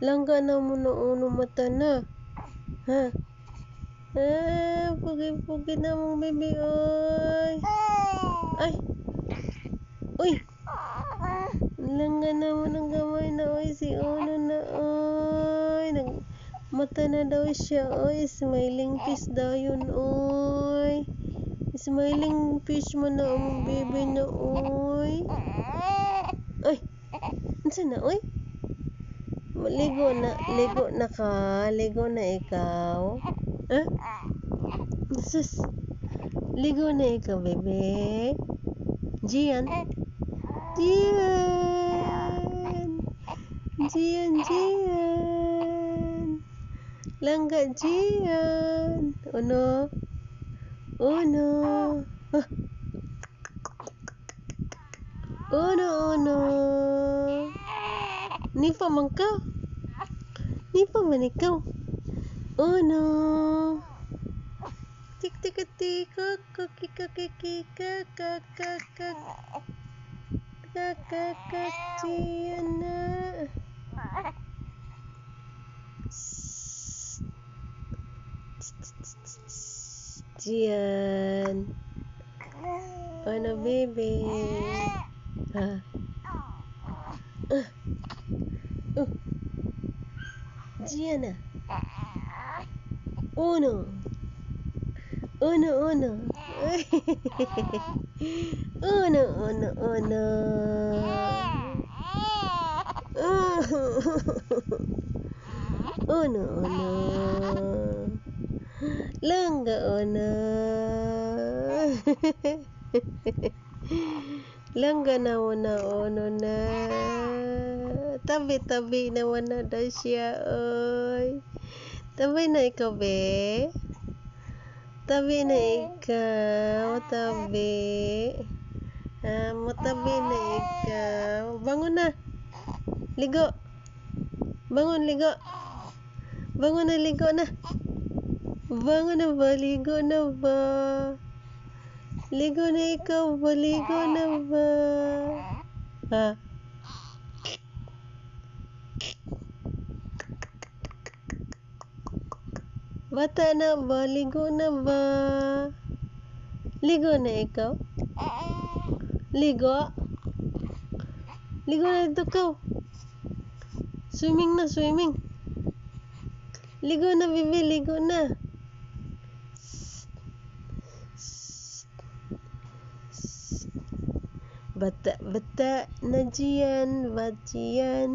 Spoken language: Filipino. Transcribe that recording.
Langga na mo na uno mata na. Ha? Pugi-pugi na mong bebe, oy. Ay. Uy. Langga na mo ng gamay na, oy. Si uno na, oy. Mata na daw siya, oy. Smiling fish daw yun, oy. Smiling fish mo na ang bebe na, oy. Ay. Ansa na, oy? Ligo na ka. Ligo na ikaw. Ha? Sus. Ligo na ikaw, bebe. Gian. Langga Gian. Uno. Ah. Uno. Nipa man ka. Nipa man ikaw. Uno. Tik tik tik Jiana. Jian. Ano baby? Ha? Jiana. Uno. Uno. Langga uno. Langga na uno na. Tabi na wana daw siya, oy. Tabi na ikaw, be. Tabi na ikaw. Tabi. Matabi na ikaw. Bangon na. Ligo. Bangon, ligo. Bangon na, ligo na. Bangon na ba? Ligo na ba? Ligo na ikaw ba? Ligo na ba? Ha? Bata na ba? Ligo na ba? Ligo na ikaw? Ligo? Ligo na ito ka. Swimming na, swimming. Ligo na, bebe. Ligo na. Bata na Jian. Bata.